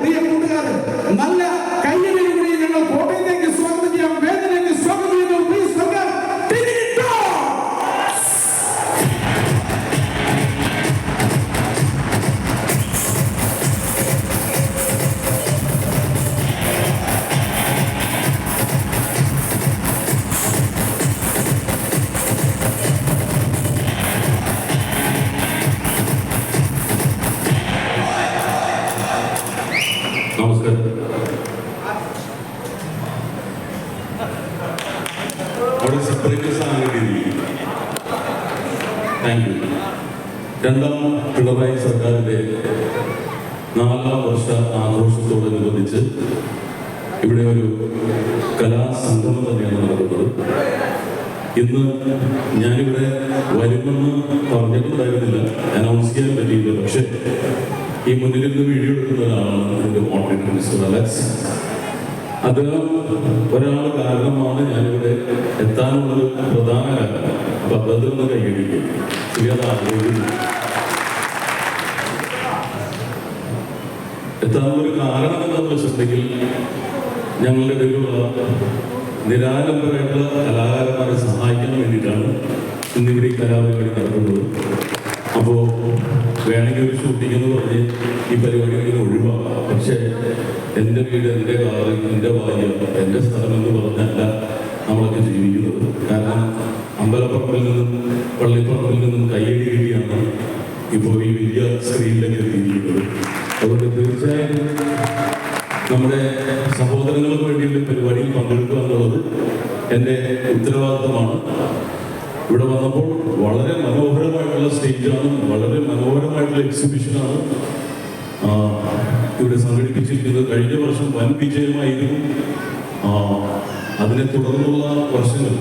പ്രിയ കൂട്ടുകാരൻ നല്ല കയ്യടിയോടെ ഞങ്ങൾ കോട്ടയത്തേക്ക് സ്വാഗതം ചെയ്യാം, വേദനയ്ക്ക് സ്വാഗതം ചെയ്യുന്നു. പ്ലീസ് വെൽക്കം ടിനിറ്റോ. നമസ്കാരം. അവിടെ സെപ്പറേറ്റ് സാധനം. Thank you. രണ്ടാം പിണറായി സർക്കാരിന്റെ 4ാം വർഷ ആഘോഷത്തോടനുബന്ധിച്ച് ഇവിടെ ഒരു കലാസംഗമം തന്നെയാണ് നടക്കുന്നത്. ഇന്ന് ഞാനിവിടെ വരുമെന്ന് പറഞ്ഞിട്ടുണ്ടായിരുന്നില്ല, അനൗൺസ് ചെയ്യാൻ പറ്റിയില്ല. പക്ഷെ ഈ മുന്നിൽ നിന്ന് വീഡിയോ എടുക്കുന്ന ഒരാളാണ് എൻ്റെ മോഡറേറ്റർ മിസ്റ്റർ അലക്സ്. അദ്ദേഹം ഒരാൾ കാരണമാണ് ഞാനിവിടെ എത്താനുള്ളൊരു പ്രധാന കാരണം. അപ്പൊ അദ്ദേഹത്തിന് കൈയടിക്കും. ശരിയത് ആഗ്രഹിക്കുന്നു. എത്താനുള്ളൊരു കാരണം എന്താണെന്ന് വെച്ചിട്ടുണ്ടെങ്കിൽ ഞങ്ങളുടെ ഇടയിലുള്ള നിരാലംബരായിട്ടുള്ള കലാകാരന്മാരെ സഹായിക്കാൻ വേണ്ടിയിട്ടാണ് ഇന്നിവിടെ ഈ കലാപരിപാടി നടക്കുന്നത്. അപ്പോൾ വേണമെങ്കിൽ ഒരു ഷൂട്ടിംഗ് എന്ന് പറഞ്ഞ് ഈ പരിപാടികളിൽ ഒഴിവാക്കാം. പക്ഷേ എൻ്റെ വീട്, എൻ്റെ കാറ്, എൻ്റെ ഭാഗ്യം, എൻ്റെ സ്ഥലം എന്ന് പറഞ്ഞല്ല നമ്മളൊക്കെ ജീവിക്കുന്നത്. കാരണം അമ്പലപ്പറമ്പിൽ നിന്നും പള്ളിപ്പറമ്പിൽ നിന്നും കയ്യടി കിട്ടിയാണ് ഇപ്പോൾ ഈ വലിയ സ്ക്രീനിലേക്ക് എത്തിയിരിക്കുന്നത്. അതുകൊണ്ട് തീർച്ചയായും നമ്മുടെ സഹോദരങ്ങൾക്ക് വേണ്ടിയുള്ള പരിപാടിയിൽ പങ്കെടുക്കുക എന്നുള്ളത് എൻ്റെ ഉത്തരവാദിത്തമാണ്. ഇവിടെ വന്നപ്പോൾ വളരെ മനോഹരമായിട്ടുള്ള സ്റ്റേജാണ്, വളരെ മനോഹരമായിട്ടുള്ള എക്സിബിഷനാണ് ഇവിടെ സംഘടിപ്പിച്ചിരിക്കുന്നത്. കഴിഞ്ഞ വർഷം വൻ വിജയമായിരുന്നു. അതിനെ തുടർന്നുള്ള വർഷങ്ങൾ,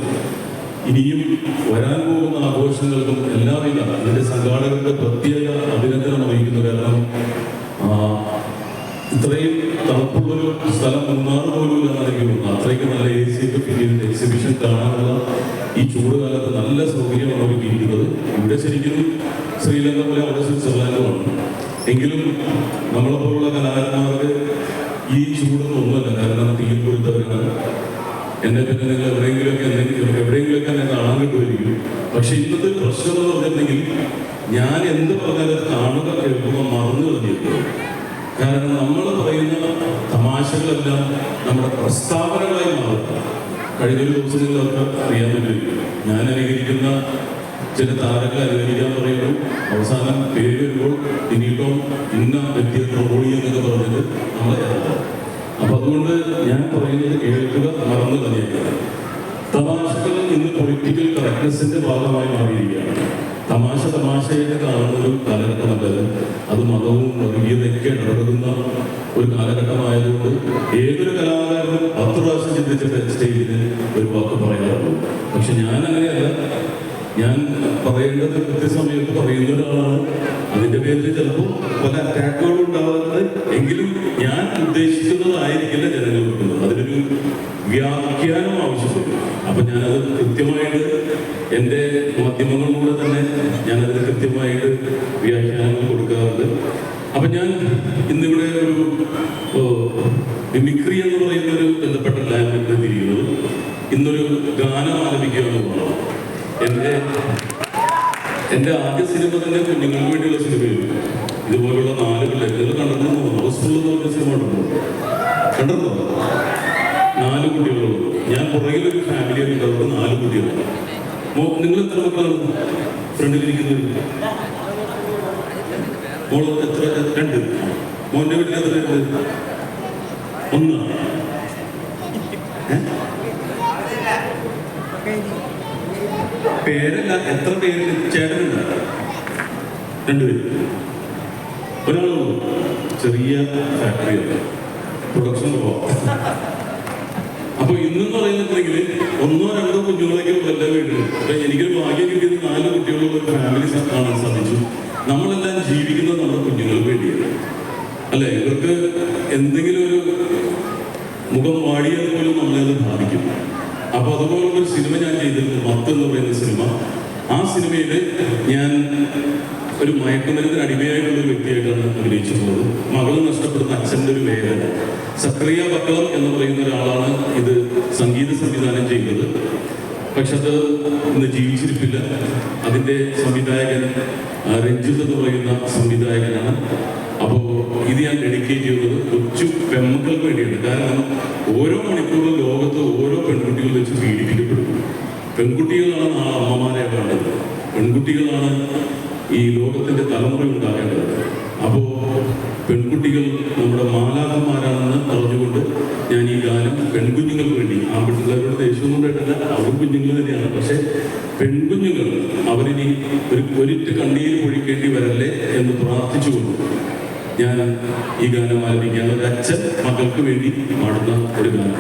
ഇനിയും വരാൻ പോകുന്ന ആഘോഷങ്ങൾക്കും എല്ലാവിധ ഇതിൻ്റെ സംഘാടകരുടെ പ്രത്യേക അഭിനന്ദനം അറിയിക്കുന്നു. കാരണം ഇത്രയും തണുപ്പുള്ളൊരു സ്ഥലം മൂന്നാർ പോലും എന്നാണ് തോന്നുന്നത്. അത്രയ്ക്ക് നല്ല AC ഒക്കെ ഫിലിമിൻ്റെ എക്സിബിഷൻ കാണാനുള്ള ഈ ചൂട് കാലത്ത് നല്ല സൗകര്യമാണ് ഒരുക്കിയിരിക്കുന്നത്. ഇവിടെ ശരിക്കും ശ്രീലങ്ക പോലെ അവിടെ സ്വിറ്റ്സർലാൻഡുമാണ്. എങ്കിലും നമ്മളെപ്പോലുള്ള കലാകാരന്മാർക്ക് ഈ ചൂടൊന്നും ഒന്നുമല്ല. കാരണം തീയിൽ കൊടുത്തവരാണ്. എന്നെ പിന്നെ നിങ്ങൾ എവിടെയെങ്കിലുമൊക്കെ എന്നെ കാണാൻ കിട്ടുമായിരിക്കും. പക്ഷെ ഇന്നത്തെ പ്രശ്നം എന്ന് പറഞ്ഞിട്ടുണ്ടെങ്കിൽ ഞാൻ എന്ത് പറഞ്ഞാലും കാണുക കേൾക്കുമ്പോൾ മറന്നു കളഞ്ഞിരിക്കും. കാരണം നമ്മൾ പറയുന്ന തമാശകളെല്ലാം നമ്മുടെ പ്രസ്താവനകളായി മാറും. കഴിഞ്ഞൊരു ദിവസം നിങ്ങളൊക്കെ അറിയാൻ പറ്റില്ല, ഞാൻ അനുകരിക്കുന്ന ചില താരങ്ങൾ അനുകരിക്കാൻ പറയുമ്പോൾ അവസാനം പേര് വരുമ്പോൾ ഇനിയിട്ടോ ഇന്ന വ്യക്തിയെ ട്രോളി എന്നൊക്കെ പറഞ്ഞിട്ട് നമ്മളെ ഇറക്കാം. അപ്പം അതുകൊണ്ട് ഞാൻ പറയുന്നത് കേൾക്കുക, മറന്നു കളഞ്ഞേക്കുക. തമാശകൾ ഇന്ന് പൊളിറ്റിക്കൽ കറക്റ്റ്നെസ്സിന്റെ ഭാഗമായി മാറിയിരിക്കുകയാണ്. തമാശയായിട്ട് കാണുന്ന ഒരു കാലഘട്ടമല്ല അത്. മതവും വർഗീയതയൊക്കെ ഇടപെടുന്ന ഒരു കാലഘട്ടമായതുകൊണ്ട് ഏതൊരു കലാകാരനും 10 പ്രാവശ്യം ചിന്തിച്ചിട്ട് സ്റ്റേജിൽ ഒരു വാക്ക് പറയാറുള്ളൂ. പക്ഷെ ഞാൻ അങ്ങനെയല്ല. ഞാൻ പറയേണ്ടത് കൃത്യസമയത്ത് പറയുന്ന ഒരാളാണ്. അതിൻ്റെ പേരിൽ ചിലപ്പോൾ പല അറ്റാക്കുകളും ഉണ്ടാകുന്നത്. എങ്കിലും ഞാൻ ഉദ്ദേശിക്കുന്നതായിരിക്കില്ല ജനങ്ങൾ കിട്ടുന്നത്. അതിനൊരു വ്യാഖ്യാനം ആവശ്യപ്പെടും. അപ്പം ഞാനത് കൃത്യമായിട്ട് എൻ്റെ മാധ്യമങ്ങളിലൂടെ തന്നെ ഞാനതിന് കൃത്യമായിട്ട് വ്യാഖ്യാനങ്ങൾ കൊടുക്കാറുണ്ട്. അപ്പം ഞാൻ ഇന്നിവിടെ ഒരു മിമിക്രി എന്ന് പറയുന്നൊരു ബന്ധപ്പെട്ട ലാംഗ്വേജിൽ തിരിയുന്നത്. ഇന്നൊരു ഗാനം ആലപിക്കുക എന്നുള്ളതാണ്. എൻ്റെ ആദ്യ സിനിമ തന്നെ കുഞ്ഞുങ്ങൾക്ക് വേണ്ടിയുള്ള സിനിമയാണ്. ഇതുപോലുള്ള 4 പിള്ളേർ നിങ്ങൾ കണ്ടിട്ടുണ്ടോ? ഹൗസ്ഫുൾ എന്ന് പറഞ്ഞ സിനിമ കണ്ടിട്ടുണ്ടോ? 4 കുട്ടികളുള്ളൂ. ഞാൻ പുറകിലൊരു ഫാമിലി ഉണ്ടാവുന്നത് 4 കുട്ടികളാണ്. നിങ്ങൾ എത്ര മക്കളാണ് ഫ്രണ്ടിലിരിക്കുന്നത്? മോൾ എത്ര? 2. മോൻ്റെ വീട്ടിൽ എത്ര ഉണ്ട്? 1. പേരല്ല, എത്ര പേര്? ചേട്ടനുണ്ട് 2 പേര്. ഒരാളുള്ളൂ. ചെറിയ ഫാക്ടറിയാണ്, പ്രൊഡക്ഷൻ പോവാം. അപ്പൊ ഇന്നെന്ന് പറയുന്നുണ്ടെങ്കിൽ 1 or 2 കുഞ്ഞുങ്ങളൊക്കെ എല്ലാ വീട്ടിലും. അപ്പൊ എനിക്കൊരു ഭാഗ്യം കിട്ടിയത് 4 കുട്ടികളുള്ള ഒരു ഫാമിലി കാണാൻ സാധിച്ചു. നമ്മളെല്ലാം ജീവിക്കുന്നത് നമ്മുടെ കുഞ്ഞുങ്ങൾക്ക് വേണ്ടിയാണ്, അല്ലെ? ഇവർക്ക് എന്തെങ്കിലും ഒരു മുഖം വാടിയാൽ പോലും നമ്മളത് ബാധിക്കും. അപ്പൊ അതുപോലുള്ള ഒരു സിനിമ ഞാൻ ചെയ്തിരുന്നു, മത്ത് എന്ന് പറയുന്ന സിനിമ. ആ സിനിമയിൽ ഞാൻ ഒരു മയക്കുമരുന്നിന് അടിമയായിട്ടുള്ള ഒരു വ്യക്തിയായിട്ടാണ് അഭിനയിച്ചിട്ടുള്ളത്. മകൾ നഷ്ടപ്പെടുന്ന അച്ഛൻ്റെ ഒരു വേദന. സക്രിയ ബക്കളം എന്ന് പറയുന്ന ഒരാളാണ് ഇത് സംഗീത സംവിധാനം ചെയ്തത്. പക്ഷെ അത് ഇന്ന് ജീവിച്ചിരിപ്പില്ല. അതിൻ്റെ സംവിധായകൻ രഞ്ജിത്ത് എന്ന് പറയുന്ന സംവിധായകനാണ്. അപ്പോൾ ഇത് ഞാൻ ഡെഡിക്കേറ്റ് ചെയ്യുന്നത് കൊച്ചു പെൺമക്കൾക്ക് വേണ്ടിയാണ്. കാരണം ഓരോ മണിക്കൂറും ലോകത്ത് ഓരോ പെൺകുട്ടികൾ വെച്ച് പീഡിപ്പിക്കപ്പെടുന്നു. പെൺകുട്ടികളാണ് നാളെ അമ്മമാരെ വേണ്ടത്. പെൺകുട്ടികളാണ് ഈ ലോകത്തിൻ്റെ തലമുറ ഉണ്ടാക്കേണ്ടത്. അപ്പോൾ പെൺകുട്ടികൾ നമ്മുടെ മാലാഖമാരാണെന്ന് അറിഞ്ഞുകൊണ്ട് ഞാൻ ഈ ഗാനം പെൺകുഞ്ഞുങ്ങൾക്ക് വേണ്ടി, ആൺകുട്ടികളവരുടെ ദേഷ്യം കൊണ്ടായിട്ടല്ല, അവർ കുഞ്ഞുങ്ങൾ തന്നെയാണ്. പക്ഷെ പെൺകുഞ്ഞുങ്ങൾ അവരിനി ഒരിറ്റ് കണ്ണീര് പൊഴിക്കേണ്ടി വരല്ലേ എന്ന് പ്രാർത്ഥിച്ചുകൊണ്ട് ഞാൻ ഈ ഗാനം ആലപിക്കാൻ ഒരു അച്ഛൻ മക്കൾക്ക് വേണ്ടി പാടുന്ന ഒരു ഗാനം.